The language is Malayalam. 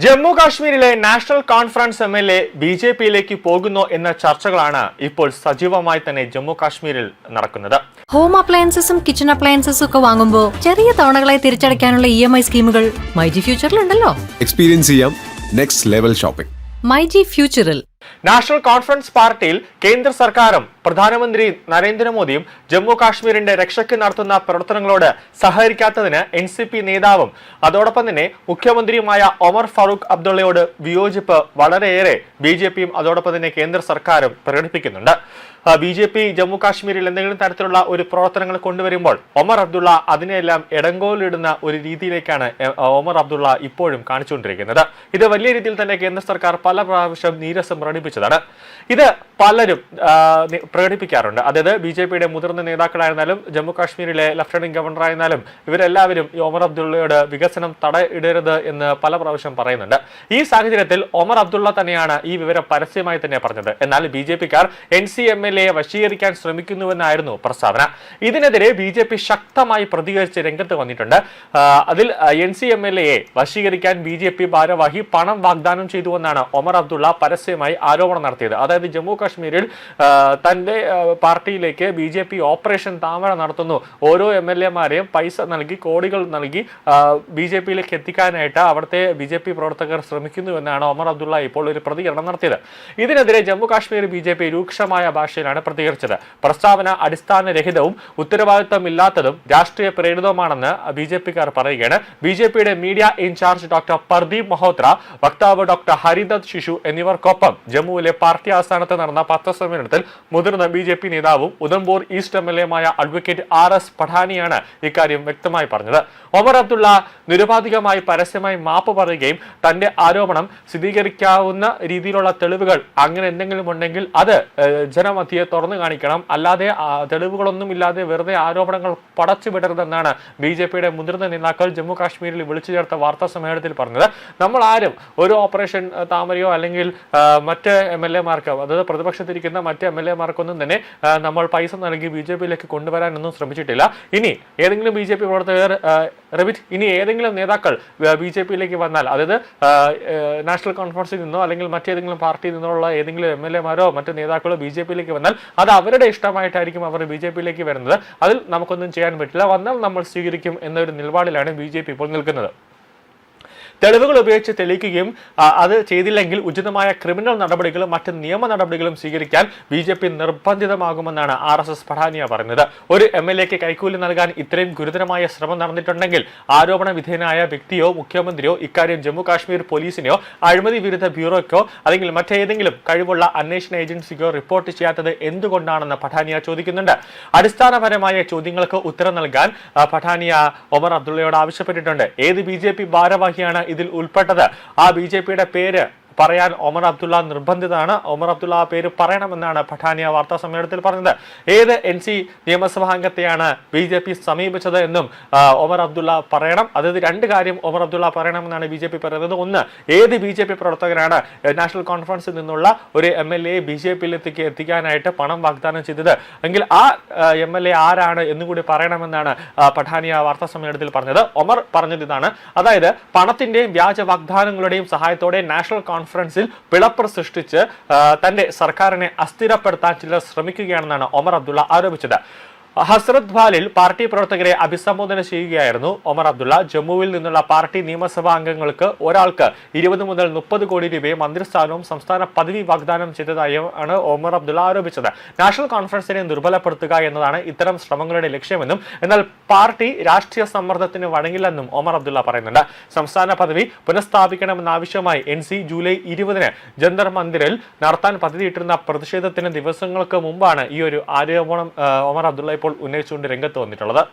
ജമ്മു കാശ്മീരിലെ നാഷണൽ കോൺഫറൻസ് എംഎൽഎ ബിജെപിയിലേക്ക് പോകുന്നു എന്ന ചർച്ചകളാണ് ഇപ്പോൾ സജീവമായി തന്നെ ജമ്മു കാശ്മീരിൽ നടക്കുന്നത്. ഹോം അപ്ലയൻസസും കിച്ചൺ അപ്ലയൻസസും ഒക്കെ വാങ്ങുമ്പോൾ ചെറിയ തവണകളായി തിരിച്ചടയ്ക്കാനുള്ള EMI സ്കീമുകൾ മൈജി ഫ്യൂച്ചറിലുണ്ടല്ലോ. എക്സ്പീരിയൻസ് ചെയ്യാം നെക്സ്റ്റ് ലെവൽ ഷോപ്പിംഗ് മൈജി ഫ്യൂച്ചറിൽ. നാഷണൽ കോൺഫറൻസ് പാർട്ടിയിൽ കേന്ദ്ര സർക്കാരും പ്രധാനമന്ത്രി നരേന്ദ്രമോദിയും ജമ്മു കാശ്മീരിന്റെ രക്ഷയ്ക്ക് നടത്തുന്ന പ്രവർത്തനങ്ങളോട് സഹകരിക്കാത്തതിന് NCP നേതാവും അതോടൊപ്പം തന്നെ മുഖ്യമന്ത്രിയുമായ ഒമർ ഫാറൂഖ് അബ്ദുള്ളയോട് വിയോജിപ്പ് വളരെയേറെ BJPയും അതോടൊപ്പം തന്നെ കേന്ദ്ര സർക്കാരും പ്രകടിപ്പിക്കുന്നുണ്ട്. BJP ജമ്മു കാശ്മീരിൽ എന്തെങ്കിലും തരത്തിലുള്ള ഒരു പ്രവർത്തനങ്ങൾ കൊണ്ടുവരുമ്പോൾ ഒമർ അബ്ദുള്ള അതിനെല്ലാം ഇടങ്കോലിടുന്ന ഒരു രീതിയിലേക്കാണ് ഒമർ അബ്ദുള്ള ഇപ്പോഴും കാണിച്ചുകൊണ്ടിരിക്കുന്നത്. ഇത് വലിയ രീതിയിൽ തന്നെ കേന്ദ്ര സർക്കാർ പല പ്രാവശ്യം നീരസം പ്രകടിപ്പിച്ചതാണ്. ഇത് പലരും പ്രകടിപ്പിക്കാറുണ്ട്. അതായത് BJPയുടെ മുതിർന്ന നേതാക്കളായിരുന്നാലും ജമ്മു കാശ്മീരിലെ ലഫ്റ്റനന്റ് ഗവർണറായിരുന്നാലും ഇവരെല്ലാവരും ഈ ഒമർ അബ്ദുള്ളയുടെ വികസനം തടയിടരുത് എന്ന് പല പ്രാവശ്യം പറയുന്നുണ്ട്. ഈ സാഹചര്യത്തിൽ ഒമർ അബ്ദുള്ള തന്നെയാണ് ഈ വിവരം പരസ്യമായി തന്നെ പറഞ്ഞത്. എന്നാൽ BJPക്കാർ NCMLA വശീകരിക്കാൻ ശ്രമിക്കുന്നുവെന്നായിരുന്നു പ്രസ്താവന. ഇതിനെതിരെ BJP ശക്തമായി പ്രതികരിച്ച് രംഗത്ത് വന്നിട്ടുണ്ട്. അതിൽ NCMLA വശീകരിക്കാൻ BJP ഭാരവാഹി പണം വാഗ്ദാനം ചെയ്തുവെന്നാണ് ഒമർ അബ്ദുള്ള പരസ്യമായി ആരോപണം നടത്തിയത്. അതായത് ജമ്മു കാശ്മീരിൽ തന്റെ പാർട്ടിയിലേക്ക് BJP ഓപ്പറേഷൻ താമര നടത്തുന്നു, ഓരോ MLA-മാരെയും പൈസ നൽകി കോടികൾ നൽകി BJPയിലേക്ക് എത്തിക്കാനായിട്ട് അവിടുത്തെ BJP പ്രവർത്തകർ ശ്രമിക്കുന്നുവെന്നാണ് ഒമർ അബ്ദുള്ള ഇപ്പോൾ ഒരു പ്രതികരണം നടത്തിയത്. ഇതിനെതിരെ ജമ്മു കാശ്മീർ BJP രൂക്ഷമായ ഭാഷയിലാണ് പ്രതികരിച്ചത്. പ്രസ്താവന അടിസ്ഥാനരഹിതവും ഉത്തരവാദിത്തമില്ലാത്തതും രാഷ്ട്രീയ പ്രേരിതവുമാണെന്ന് BJPക്കാർ പറയുകയാണ്. BJPയുടെ മീഡിയ ഇൻചാർജ് ഡോക്ടർ പർദീപ് മഹോത്ര, വക്താവ് ഡോക്ടർ ഹരിദത്ത് ശിശു എന്നിവർക്കൊപ്പം ജമ്മുവിലെ പാർട്ടി ആസ്ഥാനത്ത് നടന്ന പത്രസമ്മേളനത്തിൽ മുതിർന്ന BJP നേതാവും ഉധംപൂർ ഈസ്റ്റ് MLA-മായ അഡ്വക്കേറ്റ് RS പഠാനിയാണ് ഇക്കാര്യം വ്യക്തമായി പറഞ്ഞത്. ഒമർ അബ്ദുള്ള നിരുപാധികമായി പരസ്യമായി മാപ്പ് പറയുകയും തന്റെ ആരോപണം സ്ഥിരീകരിക്കാവുന്ന രീതിയിലുള്ള തെളിവുകൾ അങ്ങനെ എന്തെങ്കിലും ഉണ്ടെങ്കിൽ അത് ജനമധ്യയെ തുറന്നു കാണിക്കണം, അല്ലാതെ തെളിവുകളൊന്നും ഇല്ലാതെ വെറുതെ ആരോപണങ്ങൾ പടച്ചുവിടരുതെന്നാണ് BJPയുടെ മുതിർന്ന നേതാക്കൾ ജമ്മു കാശ്മീരിൽ വിളിച്ചു ചേർത്ത വാർത്താ സമ്മേളനത്തിൽ പറഞ്ഞത്. നമ്മൾ ആരും ഒരു ഓപ്പറേഷൻ താമരയോ അല്ലെങ്കിൽ മറ്റ് MLA-മാർക്ക്, അതായത് പ്രതിപക്ഷത്തിരിക്കുന്ന മറ്റ് MLA-മാർക്കൊന്നും തന്നെ നമ്മൾ പൈസ നൽകി BJPയിലേക്ക് കൊണ്ടുവരാനൊന്നും ശ്രമിച്ചിട്ടില്ല. ഇനി ഏതെങ്കിലും BJP പ്രവർത്തകർ ഇനി ഏതെങ്കിലും നേതാക്കൾ BJPയിലേക്ക് വന്നാൽ, അതായത് നാഷണൽ കോൺഫറൻസിൽ നിന്നോ അല്ലെങ്കിൽ മറ്റേതെങ്കിലും പാർട്ടിയിൽ നിന്നുള്ള ഏതെങ്കിലും MLA-മാരോ മറ്റ് നേതാക്കളോ BJPയിലേക്ക് വന്നാൽ അത് അവരുടെ ഇഷ്ടമായിട്ടായിരിക്കും അവർ BJPയിലേക്ക് വരുന്നത്. അതിൽ നമുക്കൊന്നും ചെയ്യാൻ പറ്റില്ല, വന്നാൽ നമ്മൾ സ്വീകരിക്കും എന്നൊരു നിലപാടിലാണ് BJP ഇപ്പോൾ നിൽക്കുന്നത്. തെളിവുകൾ ഉപയോഗിച്ച് തെളിയിക്കുകയും അത് ചെയ്തില്ലെങ്കിൽ ഉചിതമായ ക്രിമിനൽ നടപടികളും മറ്റ് നിയമ നടപടികളും സ്വീകരിക്കാൻ BJP നിർബന്ധിതമാകുമെന്നാണ് RSS പഠാനിയ പറയുന്നത്. ഒരു MLA-ക്ക് കൈക്കൂലി നൽകാൻ ഇത്രയും ഗുരുതരമായ ശ്രമം നടന്നിട്ടുണ്ടെങ്കിൽ ആരോപണ വിധേയനായ വ്യക്തിയോ മുഖ്യമന്ത്രിയോ ഇക്കാര്യം ജമ്മു കാശ്മീർ പോലീസിനെയോ അഴിമതി വിരുദ്ധ ബ്യൂറോയ്ക്കോ അല്ലെങ്കിൽ മറ്റേതെങ്കിലും കഴിവുള്ള അന്വേഷണ ഏജൻസിക്കോ റിപ്പോർട്ട് ചെയ്യാത്തത് എന്തുകൊണ്ടാണെന്ന് പഠാനിയ ചോദിക്കുന്നുണ്ട്. അടിസ്ഥാനപരമായ ചോദ്യങ്ങൾക്ക് ഉത്തരം നൽകാൻ പഠാനിയ ഒമർ അബ്ദുള്ളയോട് ആവശ്യപ്പെട്ടിട്ടുണ്ട്. ഏത് BJP ഭാരവാഹിയാണ് ഇതിൽ ഉൾപ്പെട്ടത്? ആ BJPയുടെ പേര് പറയാൻ ഒമർ അബ്ദുള്ള നിർബന്ധിതമാണ്. ഒമർ അബ്ദുള്ള ആ പേര് പറയണമെന്നാണ് പഠാനിയ വാർത്താ സമ്മേളനത്തിൽ പറഞ്ഞത്. ഏത് NC നിയമസഭാ അംഗത്തെയാണ് BJP സമീപിച്ചത് എന്നും ഒമർ അബ്ദുള്ള പറയണം. അതായത് രണ്ട് കാര്യം ഒമർ അബ്ദുള്ള പറയണമെന്നാണ് BJP പറയുന്നത്. ഒന്ന്, ഏത് BJP പ്രവർത്തകനാണ് നാഷണൽ കോൺഫറൻസിൽ നിന്നുള്ള ഒരു MLA BJPയിലേക്ക് എത്തിക്കാനായിട്ട് പണം വാഗ്ദാനം ചെയ്തത് എങ്കിൽ ആ MLA ആരാണ് എന്നുകൂടി പറയണമെന്നാണ് പഠാനിയ വാർത്താ സമ്മേളനത്തിൽ പറഞ്ഞത്. ഒമർ പറഞ്ഞത് ഇതാണ്, അതായത് പണത്തിന്റെയും വ്യാജ വാഗ്ദാനങ്ങളുടെയും സഹായത്തോടെ നാഷണൽ കോൺഫറൻസിൽ പിളപ്പ് സൃഷ്ടിച്ച് തന്റെ സർക്കാരിനെ അസ്ഥിരപ്പെടുത്താൻ ചിലർ ശ്രമിക്കുകയാണെന്നാണ് ഒമർ അബ്ദുള്ള ആരോപിച്ചത്. ഹസ്രത് ബാലിൽ പാർട്ടി പ്രവർത്തകരെ അഭിസംബോധന ചെയ്യുകയായിരുന്നു ഒമർ അബ്ദുള്ള. ജമ്മുവിൽ നിന്നുള്ള പാർട്ടി നിയമസഭാ അംഗങ്ങൾക്ക് ഒരാൾക്ക് 20 മുതൽ 30 കോടി രൂപയും മന്ത്രിസ്ഥാനവും സംസ്ഥാന പദവി വാഗ്ദാനം ചെയ്തതായാണ് ഒമർ അബ്ദുള്ള ആരോപിച്ചത്. നാഷണൽ കോൺഫറൻസിനെ ദുർബലപ്പെടുത്തുക എന്നതാണ് ഇത്തരം ശ്രമങ്ങളുടെ ലക്ഷ്യമെന്നും എന്നാൽ പാർട്ടി രാഷ്ട്രീയ സമ്മർദ്ദത്തിന് വഴങ്ങില്ലെന്നും ഒമർ അബ്ദുള്ള പറയുന്നുണ്ട്. സംസ്ഥാന പദവി പുനഃസ്ഥാപിക്കണമെന്നാവശ്യമായി NC ജൂലൈ 20-ന് ജന്തർ മന്ദിറിൽ നടത്താൻ പദ്ധതിയിട്ടിരുന്ന പ്രതിഷേധത്തിന് ദിവസങ്ങൾക്ക് മുമ്പാണ് ഈ ഒരു ആരോപണം ഒമർ അബ്ദുള്ള ഇപ്പോൾ ഉന്നയിച്ചുകൊണ്ട് രംഗത്ത് വന്നിട്ടുള്ളത്.